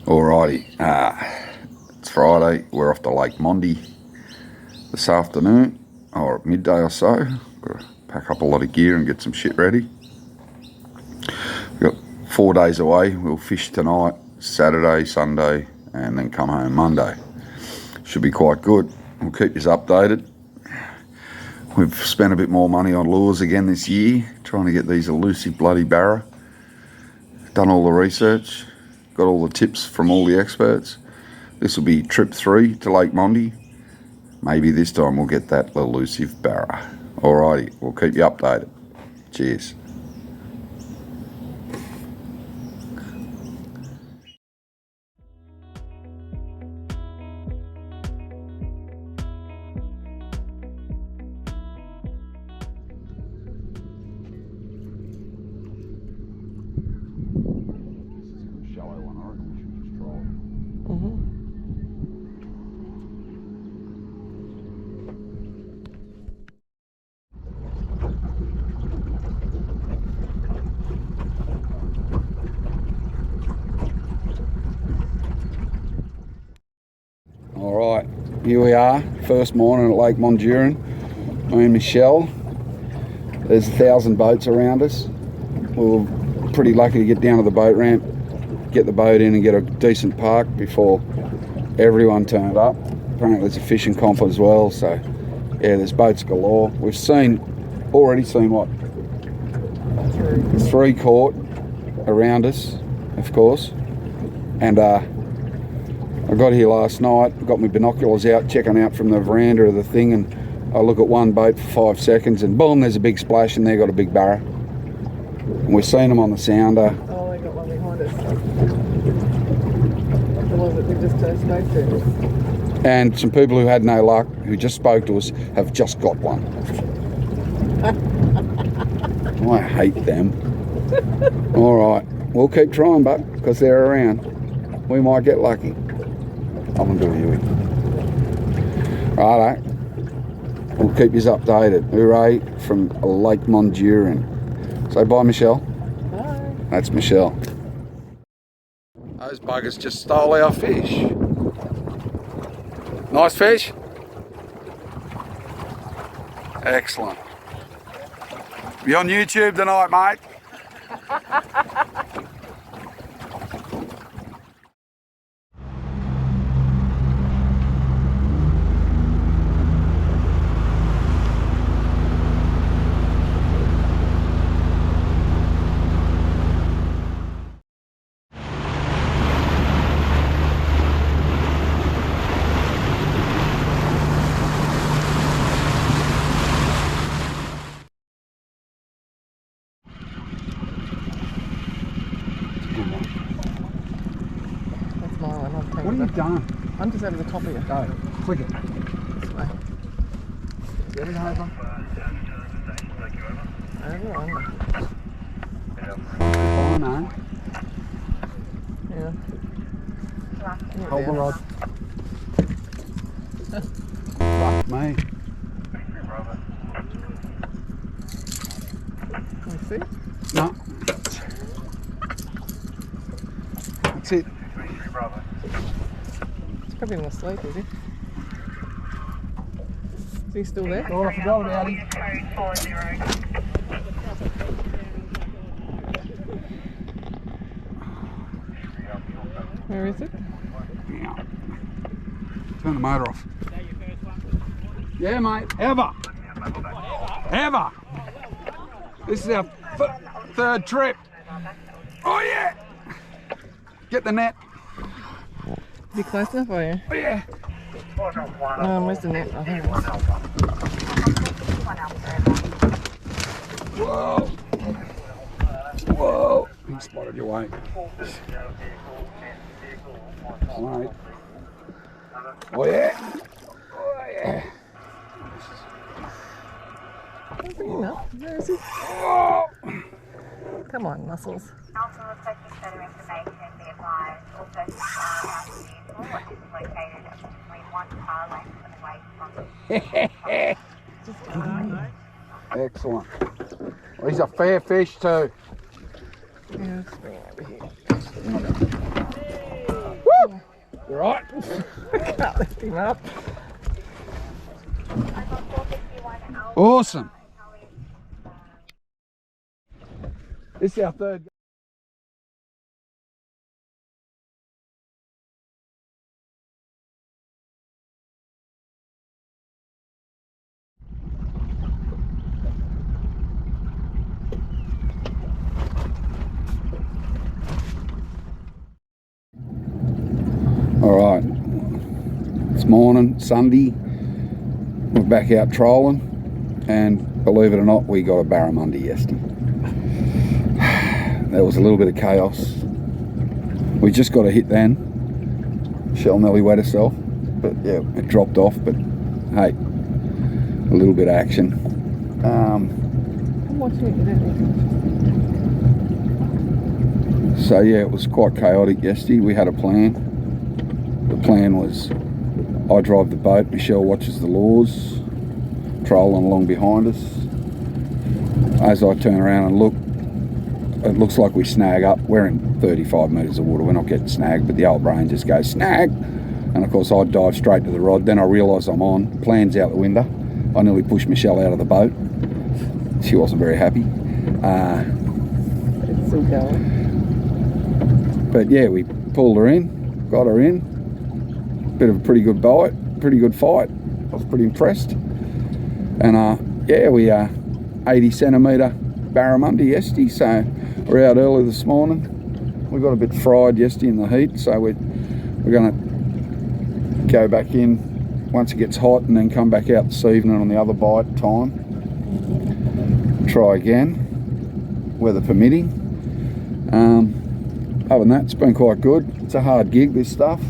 Alrighty, it's Friday. We're off to Lake Monduran this afternoon, or at midday or so. Got to pack up a lot of gear and get some shit ready. We've got 4 days away. We'll fish tonight, Saturday, Sunday, and then come home Monday. Should be quite good. We'll keep you updated. We've spent a bit more money on lures again this year, trying to get these elusive bloody barra. Done all the research, got all the tips from all the experts. This will be trip 3 to Lake Monduran. Maybe this time we'll get that elusive barra. Alrighty, we'll keep you updated. Cheers. Alright, here we are, first morning at Lake Monduran. Me and Michelle. There's 1,000 boats around us. We were pretty lucky to get down to the boat ramp, get the boat in and get a decent park before everyone turned up. Apparently there's a fishing comp as well, so yeah, there's boats galore. We've already seen what? 3 caught around us, of course. And I got here last night, got my binoculars out, checking out from the veranda of the thing, and I look at one boat for 5 seconds and boom, there's a big splash and they got a big barra. And we've seen them on the sounder. Oh, they got one behind us. The ones that we just spoke to. And some people who had no luck, who just spoke to us, have just got one. I hate them. Alright, we'll keep trying, but because they're around, we might get lucky. I'm gonna do a Huey. Righto. We'll keep you updated. Hooray from Lake Monduran. Say bye, Michelle. Bye. That's Michelle. Those buggers just stole our fish. Nice fish? Excellent. Be on YouTube tonight, mate. That's my one. I'll take What have you done? I'm just over the top of you. Go. Click it. This way. Get it over. Over. Fine, eh? Yeah. Hold the rod. Fuck me. Can you see? No. That's it. He's probably in the sleep, is he? Is he still there? Oh, I forgot about him. Where is it? Yeah. Turn the motor off. Yeah, mate. Ever. Ever. This is our 3rd trip. Oh, yeah. Get the net. Is he close enough for you? Oh, yeah. Where's the net? I think it was. Whoa. Whoa. He spotted your weight. All right. Oh, yeah. Oh, yeah. That's big enough. Where is he? Oh. Come on, muscles. Also requesting further information be advised. Also, our vehicle is located approximately 1 car length away from Just going. Excellent. Well, he's a fair fish too. Yeah, let's bring it over here. Right. Can't lift him up. Awesome. This is our third. All right, it's morning, Sunday. We're back out trolling, and believe it or not, we got a barramundi yesterday. There was a little bit of chaos. We just got a hit then. Shell nearly wet herself, but yeah, it dropped off. But hey, a little bit of action. I'm watching it, don't you? So yeah, it was quite chaotic yesterday. We had a plan. The plan was I drive the boat, Michelle watches the lures, trolling along behind us. As I turn around and look, it looks like we snag up. We're in 35 metres of water, we're not getting snagged, but the old brain just goes snag. And of course I dive straight to the rod, then I realise I'm on, plan's out the window. I nearly pushed Michelle out of the boat. She wasn't very happy. It's still going. But yeah, we pulled her in, got her in. Bit of a pretty good bite, pretty good fight. I was pretty impressed. And yeah, we 80 centimetre barramundi yesterday, so we're out early this morning. We got a bit fried yesterday in the heat, so we're going to go back in once it gets hot and then come back out this evening on the other bite time. Try again, weather permitting. Other than that, it's been quite good. It's a hard gig, this stuff.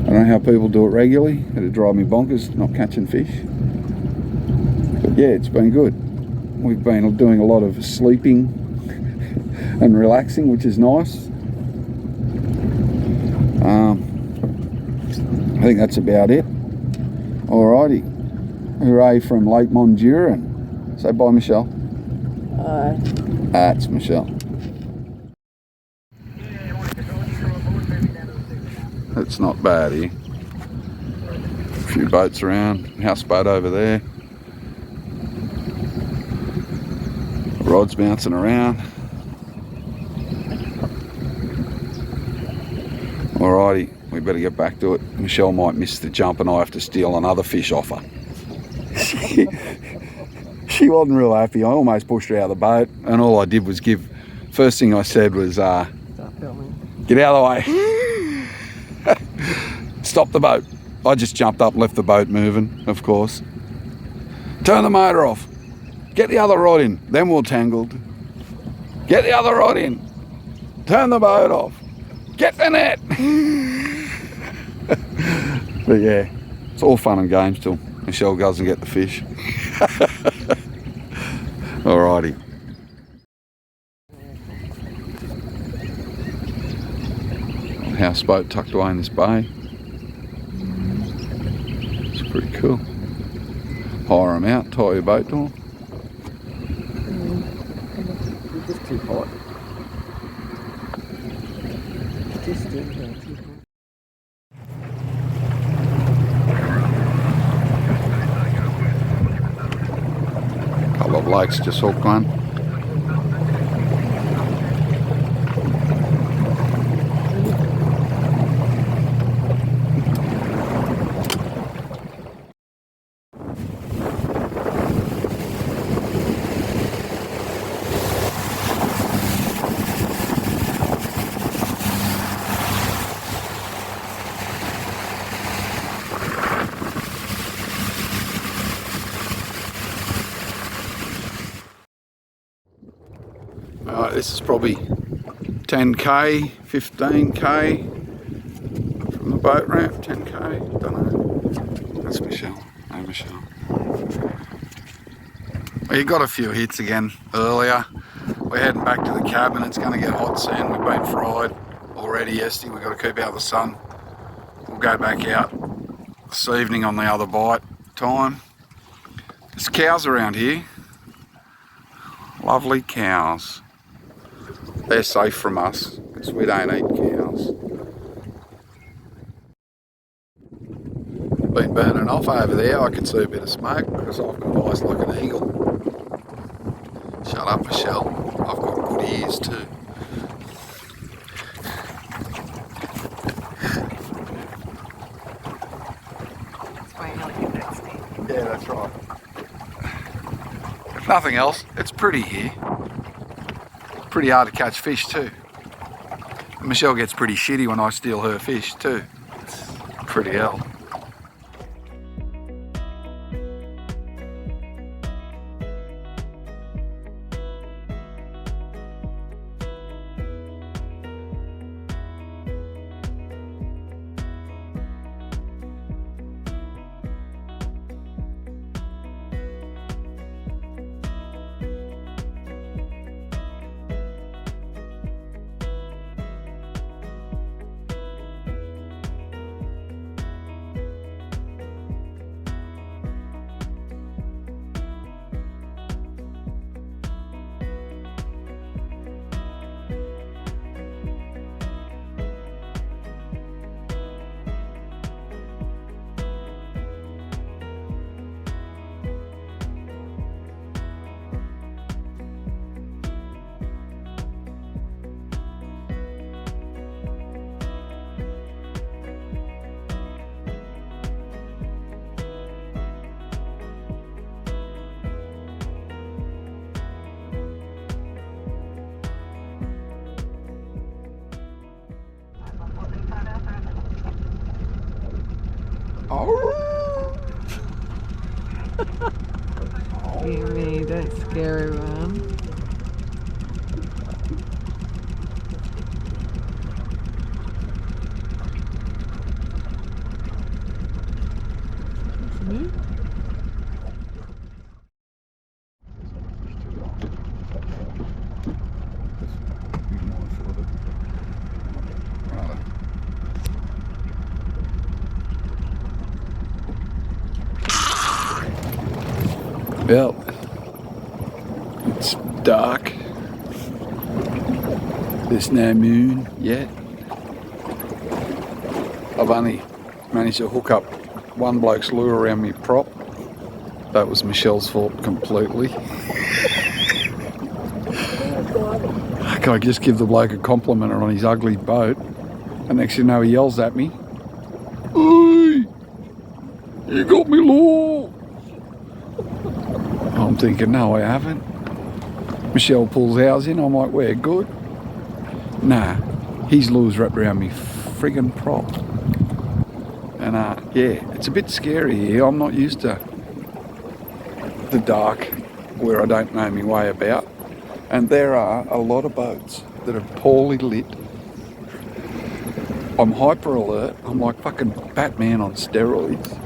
I don't know how people do it regularly. It'd drive me bonkers not catching fish. But yeah, it's been good. We've been doing a lot of sleeping and relaxing, which is nice. I think that's about it. Alrighty. Hooray from Lake Monduran. Say bye, Michelle. Bye. That's Michelle. It's not bad here. A few boats around, houseboat over there. Rods bouncing around. Alrighty, we better get back to it. Michelle might miss the jump and I have to steal another fish off her. She wasn't real happy. I almost pushed her out of the boat, and all I did was first thing I said was, Stop filming. get out of the way. Stop the boat. I just jumped up, left the boat moving, of course. Turn the motor off. Get the other rod in. Then we're tangled. Get the other rod in. Turn the boat off. Get the net. But yeah, it's all fun and games till Michelle goes and get the fish. Alrighty. Houseboat tucked away in this bay. It's pretty cool. Hire them out, tie your boat to them. It's just too hot. It's just too hot. Couple of blokes just hooked one. This is probably 10k, 15k from the boat ramp, 10k, don't know. That's Michelle. Hey Michelle. We got a few hits again earlier. We're heading back to the cabin. It's going to get hot soon. We've been fried already yesterday. We've got to keep out the sun. We'll go back out this evening on the other bite time. There's cows around here. Lovely cows. They're safe from us because we don't eat cows. been burning off over there. I can see a bit of smoke because I've got eyes like an eagle. Shut up, Michelle. I've got good ears too. That's why I know you that snake. Yeah, that's right. If nothing else, it's pretty here. Pretty hard to catch fish too. And Michelle gets pretty shitty when I steal her fish too. Pretty hell. You made that scary one. Well, it's dark. There's no moon yet. I've only managed to hook up one bloke's lure around me prop. That was Michelle's fault completely. I just give the bloke a compliment on his ugly boat, and next thing you know he yells at me, "Oi! You got me lure!" I'm thinking, no, I haven't. Michelle pulls ours in. I'm like, we're good. Nah, his lure's wrapped around me friggin' prop. And yeah, it's a bit scary here. I'm not used to the dark where I don't know my way about. And there are a lot of boats that are poorly lit. I'm hyper alert. I'm like fucking Batman on steroids.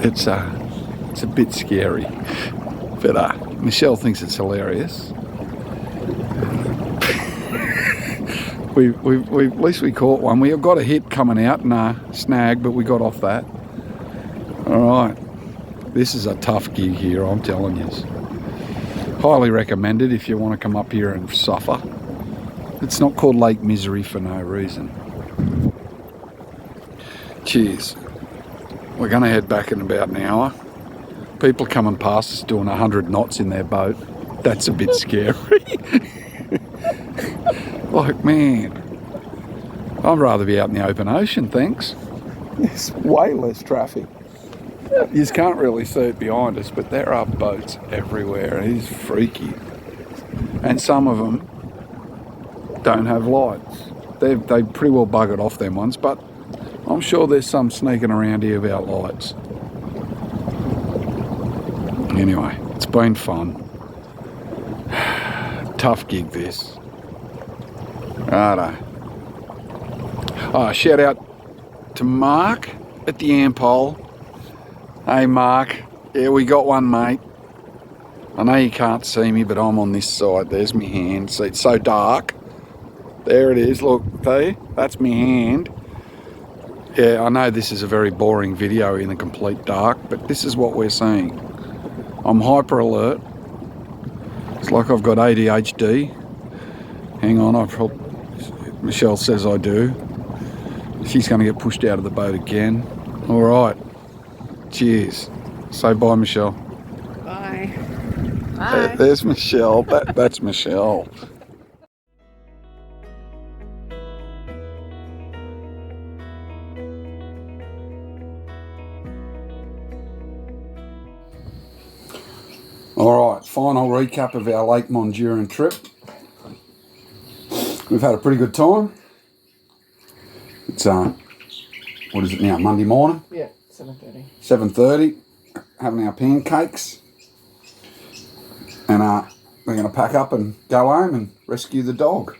It's a bit scary, but Michelle thinks it's hilarious. we at least we caught one. We got a hit coming out and a snag, but we got off that. All right, this is a tough gig here, I'm telling you. Highly recommended if you want to come up here and suffer. It's not called Lake Misery for no reason. Cheers. We're going to head back in about an hour. People coming past us doing 100 knots in their boat. That's a bit scary. Like, man, I'd rather be out in the open ocean, thanks. There's way less traffic. You just can't really see it behind us, but there are boats everywhere. It is freaky. And some of them don't have lights. They've pretty well buggered off them ones, but I'm sure there's some sneaking around here without lights. Anyway, it's been fun. Tough gig this. Righto. Oh, shout out to Mark at the Ampole. Hey Mark, yeah, we got one, mate. I know you can't see me, but I'm on this side. There's my hand. See, it's so dark. There it is. Look, see? That's my hand. Yeah, I know this is a very boring video in the complete dark, but this is what we're seeing. I'm hyper alert. It's like I've got ADHD. Hang on, Michelle says I do. She's going to get pushed out of the boat again. All right. Cheers. Say bye, Michelle. Bye. Bye. There's Michelle. That's Michelle. All right, final recap of our Lake Monduran trip. We've had a pretty good time. It's what is it now? Monday morning. Yeah, 7:30. 7:30. Having our pancakes, and we're going to pack up and go home and rescue the dog.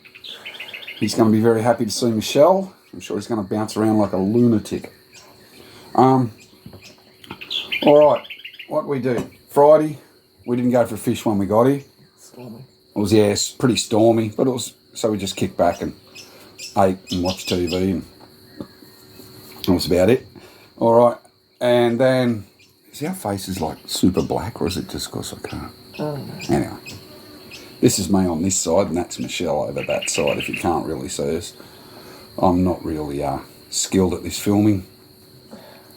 He's going to be very happy to see Michelle. I'm sure he's going to bounce around like a lunatic. All right, what we do? Friday, we didn't go for a fish when we got here. Stormy. It was, yeah, pretty stormy, but it was, so we just kicked back and ate and watched TV, and that was about it. All right, and then, is our faces like super black, or is it just because I can't? I don't know. Anyway, this is me on this side, and that's Michelle over that side, if you can't really see us. I'm not really skilled at this filming.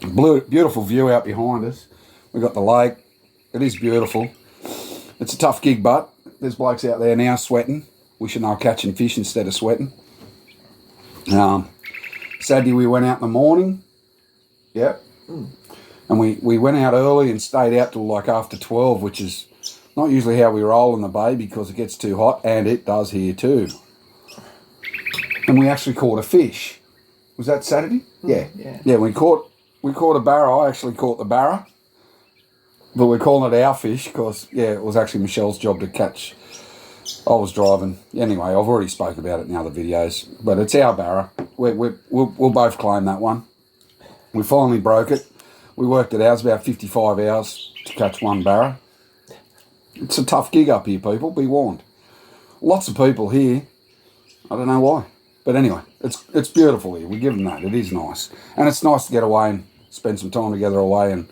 Beautiful view out behind us. We've got the lake. It is beautiful. It's a tough gig, but there's blokes out there now sweating, wishing they were catching fish instead of sweating. Saturday we went out in the morning. Yep. And we went out early and stayed out till like after 12, which is not usually how we roll in the bay because it gets too hot, and it does here too. And we actually caught a fish. Was that Saturday? Yeah. Yeah, we caught a barra. I actually caught the barra. But we're calling it our fish because, yeah, it was actually Michelle's job to catch. I was driving. Anyway, I've already spoke about it in other videos. But it's our barra. We'll both claim that one. We finally broke it. We worked it out. It's about 55 hours to catch one barra. It's a tough gig up here, people. Be warned. Lots of people here. I don't know why. But anyway, it's beautiful here. We give them that. It is nice. And it's nice to get away and spend some time together away and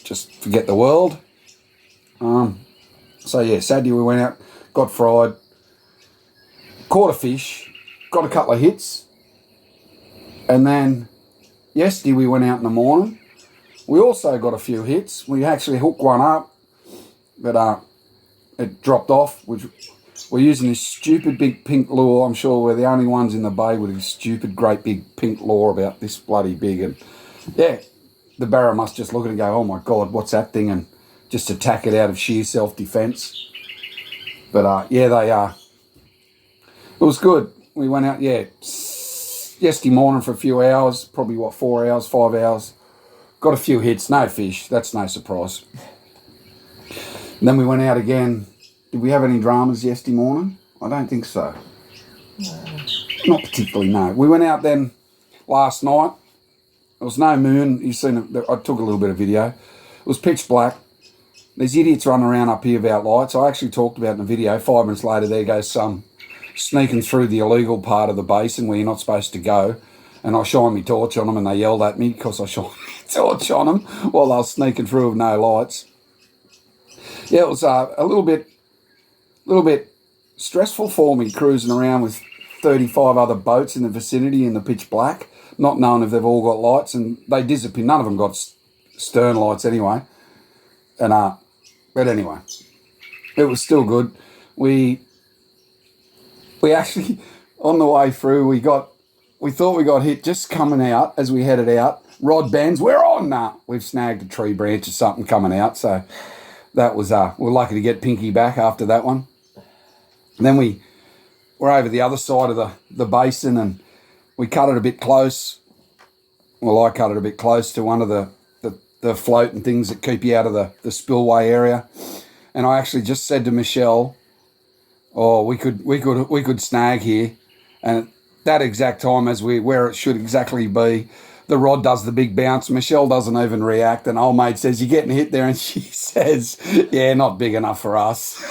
just forget the world. So yeah, Saturday we went out, got fried, caught a fish, got a couple of hits, and then yesterday we went out in the morning. We also got a few hits. We actually hooked one up, but it dropped off. We're using this stupid big pink lure. I'm sure we're the only ones in the bay with a stupid great big pink lure about this bloody big, and yeah. The barra must just look at it and go, oh my God, what's that thing? And just attack it out of sheer self-defense. But yeah, it was good. We went out, yeah, yesterday morning for a few hours, probably 4 hours, 5 hours. Got a few hits, no fish, that's no surprise. And then we went out again. Did we have any dramas yesterday morning? I don't think so. No. Not particularly, no. We went out then last night. There was no moon. You've seen it. I took a little bit of video. It was pitch black. These idiots running around up here without lights. I actually talked about it in the video. 5 minutes later, there goes some sneaking through the illegal part of the basin where you're not supposed to go. And I shined my torch on them, and they yelled at me because I shined my torch on them while they were sneaking through with no lights. Yeah, it was a little bit stressful for me cruising around with 35 other boats in the vicinity in the pitch black, not knowing if they've all got lights, and they disappear. None of them got stern lights anyway. And but anyway, it was still good. We actually, on the way through, we thought we got hit just coming out as we headed out. Rod bends, we're on. Nah, we've snagged a tree branch or something coming out. So that was we're lucky to get Pinky back after that one. And then we're over the other side of the basin, and we cut it a bit close. Well, I cut it a bit close to one of the floating things that keep you out of the spillway area. And I actually just said to Michelle, oh, we could snag here. And at that exact time, as where it should exactly be, the rod does the big bounce. Michelle doesn't even react, and old mate says, you're getting hit there, and she says, yeah, not big enough for us.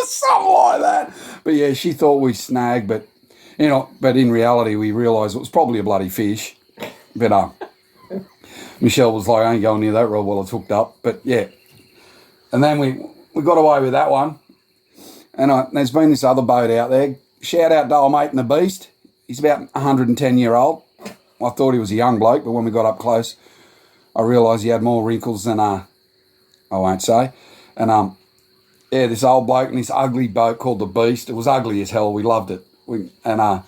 Something like that. But yeah, she thought we snagged, but in reality we realised it was probably a bloody fish. But Michelle was like, I ain't going near that rod while it's hooked up. But yeah. And then we got away with that one. And there's been this other boat out there. Shout out to old mate and the beast. He's about 110 year old. I thought he was a young bloke, but when we got up close, I realised he had more wrinkles than I won't say. And yeah, this old bloke in this ugly boat called the Beast. It was ugly as hell. We loved it. I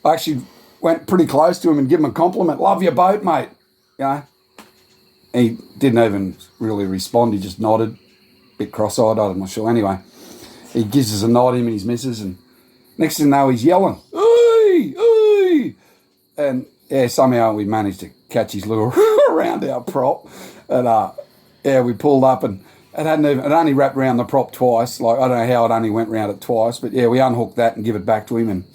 actually went pretty close to him and gave him a compliment. Love your boat, mate. You know. He didn't even really respond. He just nodded, bit cross-eyed. I'm not sure. Anyway, he gives us a nod, him and his missus, and next thing you know, he's yelling, "Oi, oi!" And yeah, somehow we managed to catch his lure around our prop, and yeah, we pulled up, and it only wrapped around the prop twice. Like, I don't know how it only went round it twice, but yeah, we unhooked that and give it back to him,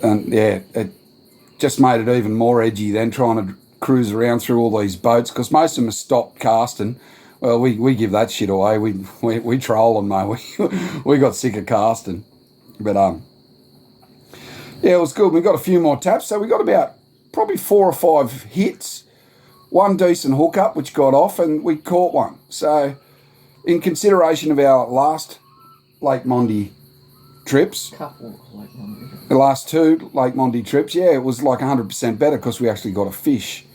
and yeah, it just made it even more edgy then, trying to cruise around through all these boats, because most of them have stopped casting. Well, we give that shit away. We troll them, mate. We got sick of casting, but yeah, it was good. We got a few more taps, so we got about probably 4 or 5 hits, one decent hookup which got off, and we caught one. So, in consideration of our last Lake Monduran trips, the last 2 Lake Monduran trips, yeah, it was like 100% better because we actually got a fish.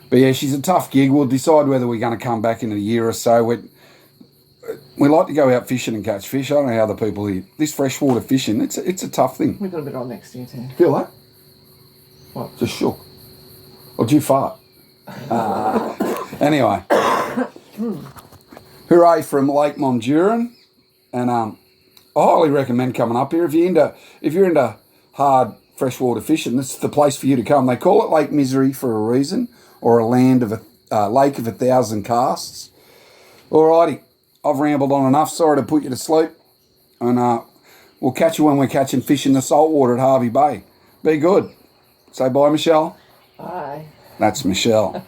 But yeah, she's a tough gig. We'll decide whether we're going to come back in a year or so. We like to go out fishing and catch fish. I don't know how the people here. This freshwater fishing, it's a tough thing. We've got a bit on next year too. Feel that? What? Just shook. Or did you fart? Anyway. Hooray from Lake Monduran. And I highly recommend coming up here. If you're into hard freshwater fishing, this is the place for you to come. They call it Lake Misery for a reason, or a land of lake of 1,000 casts. Alrighty, I've rambled on enough. Sorry to put you to sleep. And we'll catch you when we're catching fish in the saltwater at Harvey Bay. Be good. Say bye, Michelle. Bye. That's Michelle.